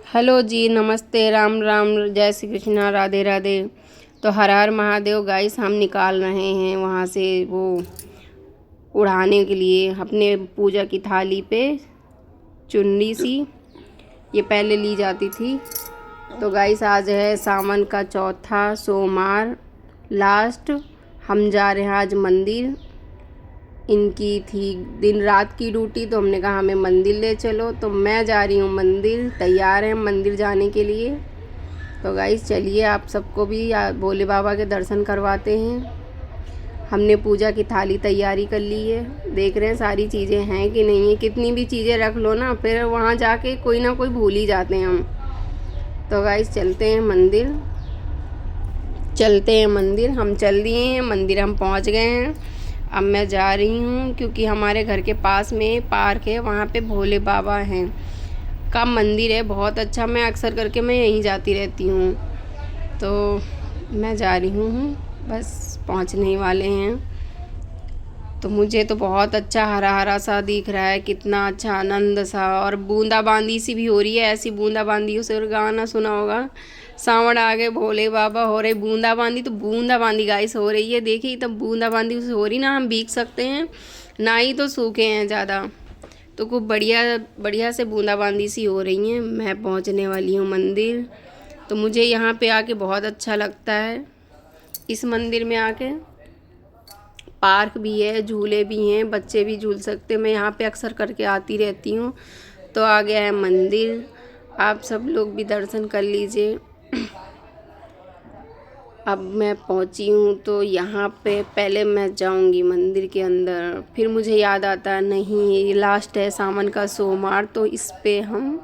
Hello जी, नमस्ते, राम राम, जय श्री कृष्णा, राधे राधे। तो हर हर महादेव गाइस, हम निकाल रहे हैं वहाँ से वो उड़ाने के लिए अपने पूजा की थाली पे चुन्नी सी। ये पहले ली जाती थी। तो गाइस आज है सावन का चौथा सोमवार लास्ट। हम जा रहे हैं आज मंदिर। इनकी थी दिन रात की ड्यूटी, तो हमने कहा हमें मंदिर ले चलो। तो मैं जा रही हूँ मंदिर, तैयार हैं मंदिर जाने के लिए। तो गाइस चलिए आप सबको भी भोले बाबा के दर्शन करवाते हैं। हमने पूजा की थाली तैयारी कर ली है, देख रहे हैं सारी चीज़ें हैं कि नहीं है। कितनी भी चीज़ें रख लो ना, फिर वहाँ जाके कोई ना कोई भूल ही जाते हैं हम। तो गाइस चलते हैं मंदिर, हम चल दिए हैं मंदिर, हम पहुँच गए हैं। अब मैं जा रही हूँ क्योंकि हमारे घर के पास में पार्क है, वहाँ पे भोले बाबा हैं का मंदिर है, बहुत अच्छा। मैं अक्सर करके मैं यहीं जाती रहती हूँ। तो मैं जा रही हूँ, बस पहुँचने ही वाले हैं। तो मुझे तो बहुत अच्छा हरा हरा सा दिख रहा है, कितना अच्छा आनंद सा, और बूंदाबांदी सी भी हो रही है। ऐसी बूंदाबांदी से गाना सुना होगा, सावन आ गए भोले बाबा हो रही बूंदाबांदी। तो बूंदाबांदी गाइस हो रही है, देखिए तब बूंदाबांदी से हो रही ना, हम भीग सकते हैं ना, ही तो सूखे हैं ज़्यादा। तो खूब बढ़िया बढ़िया से बूंदाबांदी सी हो रही हैं। मैं पहुंचने वाली हूँ मंदिर। तो मुझे यहाँ पे आके बहुत अच्छा लगता है। इस मंदिर में आके पार्क भी है, झूले भी हैं, बच्चे भी झूल सकते। मैं यहाँ पे अक्सर करके आती रहती हूँ। तो आ गया है मंदिर, आप सब लोग भी दर्शन कर लीजिए। अब मैं पहुँची हूँ, तो यहाँ पे पहले मैं जाऊँगी मंदिर के अंदर, फिर मुझे याद आता है नहीं ये लास्ट है सावन का सोमवार, तो इस पे हम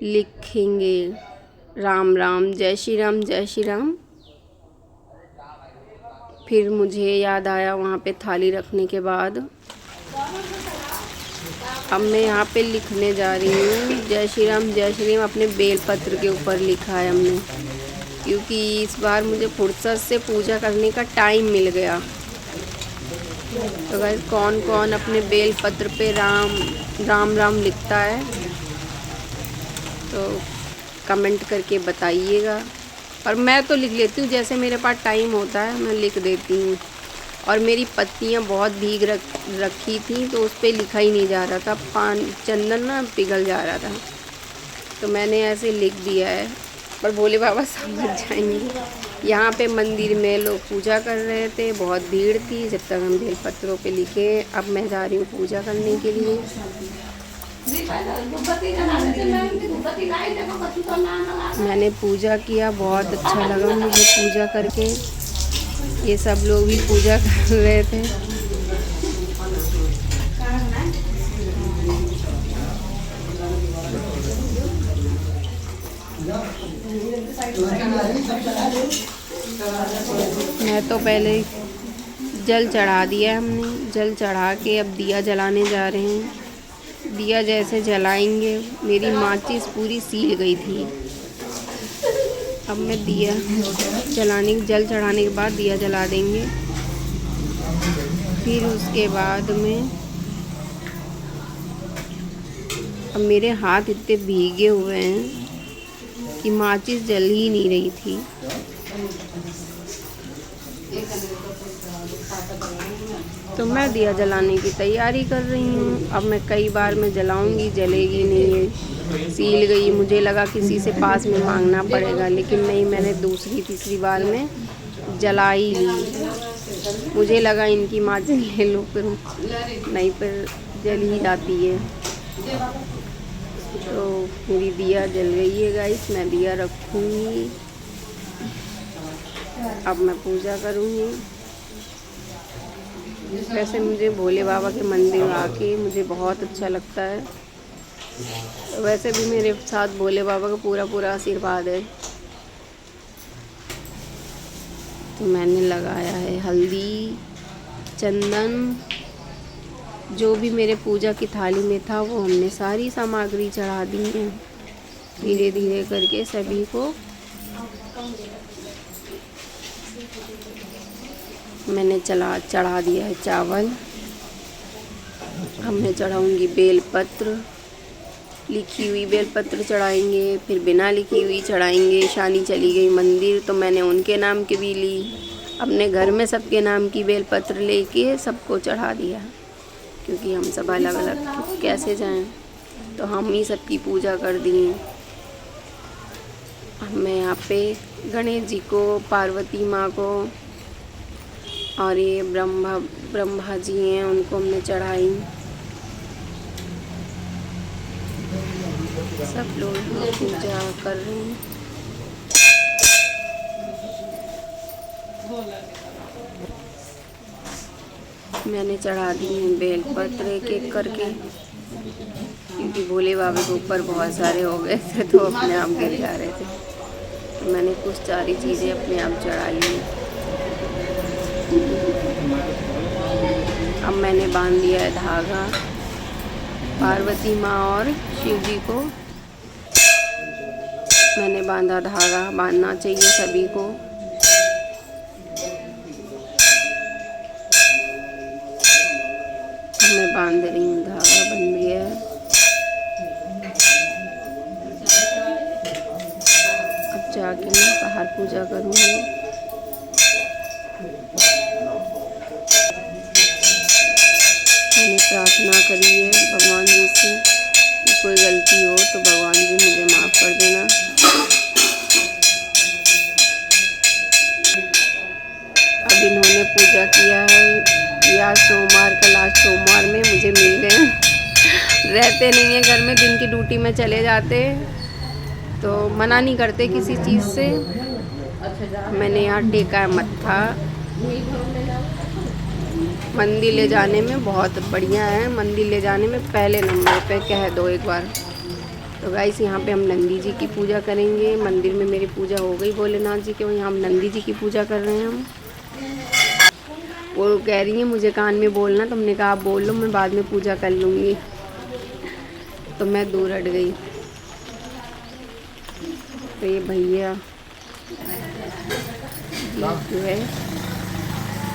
लिखेंगे राम राम, जय श्री राम, जय श्री राम। फिर मुझे याद आया वहाँ पे थाली रखने के बाद, अब मैं यहाँ पे लिखने जा रही हूँ जय श्री राम, जय श्री राम। अपने बेलपत्र के ऊपर लिखा है हमने, क्योंकि इस बार मुझे फुर्सत से पूजा करने का टाइम मिल गया। तो गाइस कौन कौन अपने बेलपत्र पे राम राम राम लिखता है, तो कमेंट करके बताइएगा। और मैं तो लिख लेती हूँ, जैसे मेरे पास टाइम होता है मैं लिख देती हूँ। और मेरी पत्तियाँ बहुत भीग रखी थी, तो उस पर लिखा ही नहीं जा रहा था, चंदन ना पिघल जा रहा था, तो मैंने ऐसे लिख दिया है। पर भोले बाबा समझ जाएंगे। यहाँ पे मंदिर में लोग पूजा कर रहे थे, बहुत भीड़ थी जब तक हम बेलपत्रों पे लिखे। अब मैं जा रही हूँ पूजा करने के लिए। मैंने पूजा किया, बहुत अच्छा लगा मुझे पूजा करके। ये सब लोग भी पूजा कर रहे थे। मैं तो पहले जल चढ़ा दिया हमने, जल चढ़ा के अब दिया जलाने जा रहे हैं। दिया जैसे जलाएंगे, मेरी माचिस पूरी सील गई थी। अब मैं दिया जलाने, जल चढ़ाने के बाद दिया जला देंगे। फिर उसके बाद में, अब मेरे हाथ इतने भीगे हुए हैं कि माचिस जल ही नहीं रही थी। तो मैं दिया जलाने की तैयारी कर रही हूँ। अब मैं कई बार मैं जलाऊंगी, जलेगी नहीं है, सील गई। मुझे लगा किसी से पास में मांगना पड़ेगा, लेकिन नहीं, मैंने दूसरी तीसरी बार में जला ही ली। मुझे लगा इनकी माचिस ले लो, फिर नहीं, फिर जल ही जाती है। तो मेरी दिया जल गई है गाइस, मैं दिया रखूँगी। अब मैं पूजा करूँगी। वैसे मुझे भोले बाबा के मंदिर आके मुझे बहुत अच्छा लगता है। वैसे भी मेरे साथ भोले बाबा का पूरा पूरा आशीर्वाद है। तो मैंने लगाया है हल्दी, चंदन, जो भी मेरे पूजा की थाली में था वो हमने सारी सामग्री चढ़ा दी है। धीरे धीरे करके सभी को मैंने चढ़ा दिया है चावल। अब मैं चढ़ाऊँगी बेलपत्र, लिखी हुई बेलपत्र चढ़ाएंगे, फिर बिना लिखी हुई चढ़ाएंगे। शानी चली गई मंदिर तो मैंने उनके नाम की भी ली, अपने घर में सबके नाम की बेलपत्र लेके सबको चढ़ा दिया, क्योंकि हम सब अलग अलग कैसे जाएं, तो हम ही सबकी पूजा कर दिए। मैं यहाँ पे गणेश जी को, पार्वती माँ को और ये ब्रह्मा जी हैं उनको हमने चढ़ाई। सब लोग पूजा कर रहे हैं। मैंने चढ़ा दी हैं बेलपत्र एक एक करके, क्योंकि भोले बाबा के ऊपर बहुत सारे हो गए थे तो अपने आप गिर जा रहे थे, तो मैंने कुछ सारी चीज़ें अपने आप चढ़ा ली। अब मैंने बांध दिया है धागा पार्वती माँ और शिव जी को। मैंने बांधा धागा, बांधना चाहिए सभी को। मैं बांध रही हूँ, धागा बन गया है। अब जाके मैं बाहर पूजा करूँगी। मैंने प्रार्थना करी है भगवान जी से कि कोई गलती हो तो भगवान जी मुझे माफ़ कर देना। अब इन्होंने पूजा किया है, या सोमवार का लास्ट सोमवार में मुझे मिल गए। रहते नहीं है घर में, दिन की ड्यूटी में चले जाते, तो मना नहीं करते किसी चीज़ से। मैंने यहाँ टेका है मत्था। मंदिर ले जाने में बहुत बढ़िया है, मंदिर ले जाने में पहले नंबर पे कह दो एक बार। तो गाइस यहाँ पे हम नंदी जी की पूजा करेंगे। मंदिर में मेरी पूजा हो गई भोलेनाथ जी के, यहाँ हम नंदी जी की पूजा कर रहे हैं हम। वो कह रही है मुझे कान में बोलना, तो हमने कहा आप बोल लो, मैं बाद में पूजा कर लूँगी, तो मैं दूर हट गई। तो ये भैया जो है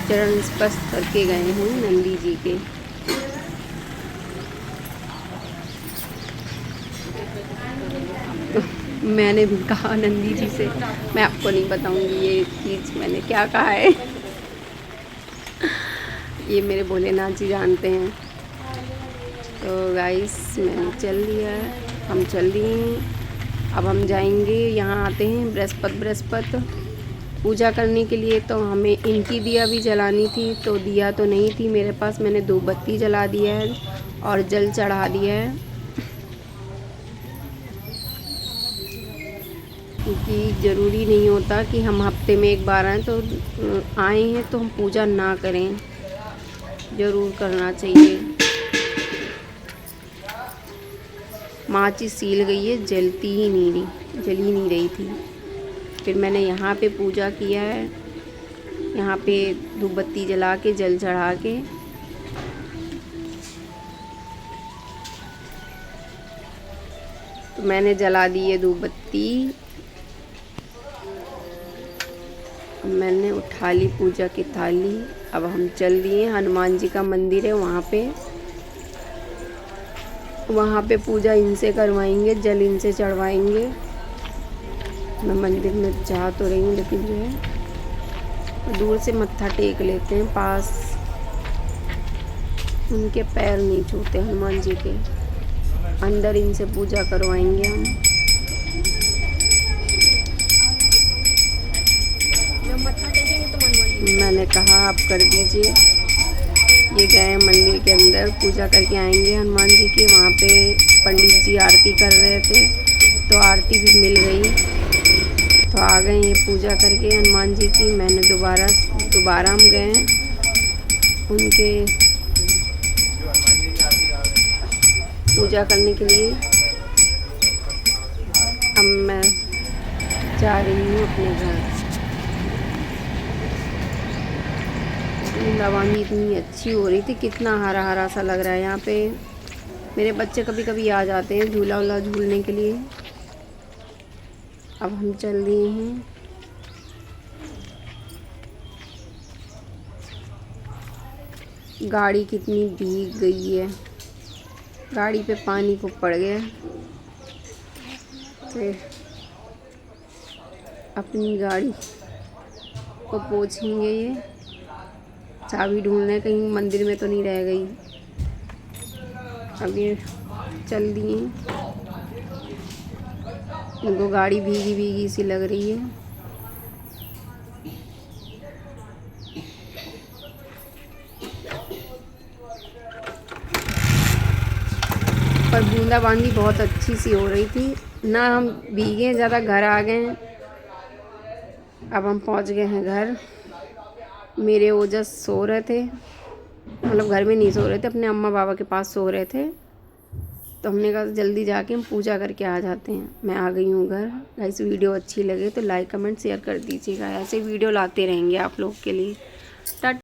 चरण स्पर्श करके गए हैं नंदी जी के। तो मैंने भी कहा नंदी जी से, मैं आपको नहीं बताऊंगी ये चीज़ मैंने क्या कहा है। ये मेरे भोलेनाथ जी जानते हैं। तो गाइस मैंने चल लिया है, हम चल दिए हैं। अब हम जाएंगे, यहाँ आते हैं बृहस्पति पूजा करने के लिए। तो हमें इनकी दिया भी जलानी थी, तो दिया तो नहीं थी मेरे पास। मैंने 2 बत्ती जला दिया है और जल चढ़ा दिया है, क्योंकि ज़रूरी नहीं होता कि हम हफ्ते में एक बार आए तो हम पूजा ना करें, ज़रूर करना चाहिए। माचिस सील गई है, जल ही नहीं रही थी। फिर मैंने यहाँ पे पूजा किया है, यहाँ पे धूप बत्ती जला के जल चढ़ा के। तो मैंने जला दी है धूप बत्ती। मैंने उठा ली पूजा की थाली। अब हम चल दिए, हनुमान जी का मंदिर है वहाँ पे पूजा इनसे करवाएंगे, जल इनसे चढ़वाएंगे। मैं मंदिर में जा तो रही हूँ, लेकिन जो है दूर से मत्था टेक लेते हैं, पास उनके पैर नहीं छूते हनुमान जी के। अंदर इनसे पूजा करवाएंगे हम। मैंने कहा आप कर दीजिए। ये गए मंदिर के अंदर, पूजा करके आएंगे हनुमान जी की। वहाँ पे पंडित जी आरती कर रहे थे, तो आरती भी मिल गई, तो आ गए ये पूजा करके हनुमान जी की। मैंने दोबारा हम गए उनके पूजा करने के लिए। अब मैं जा रही हूँ अपने घर। रवानी इतनी अच्छी हो रही थी, कितना हरा हरा सा लग रहा है यहाँ पे। मेरे बच्चे कभी कभी आ जाते हैं झूला वूला झूलने के लिए। अब हम चल दिए हैं। गाड़ी कितनी भीग गई है, गाड़ी पे पानी खूब पड़ गया। फिर अपनी गाड़ी को पोंछेंगे। ये चाबी ढूंढने, कहीं मंदिर में तो नहीं रह गई। अब ये चल दिए। इनको गाड़ी भीगी भीगी सी लग रही है। पर बूंदाबांदी बहुत अच्छी सी हो रही थी ना। हम भीगे ज़्यादा, घर आ गए। अब हम पहुंच गए हैं घर। मेरे ओजस सो रहे थे, मतलब घर में नहीं सो रहे थे, अपने अम्मा बाबा के पास सो रहे थे। तो हमने कहा जल्दी जाके हम पूजा करके आ जाते हैं। मैं आ गई हूँ घर। गाइस वीडियो अच्छी लगे तो लाइक कमेंट शेयर कर दीजिएगा। ऐसे वीडियो लाते रहेंगे आप लोग के लिए।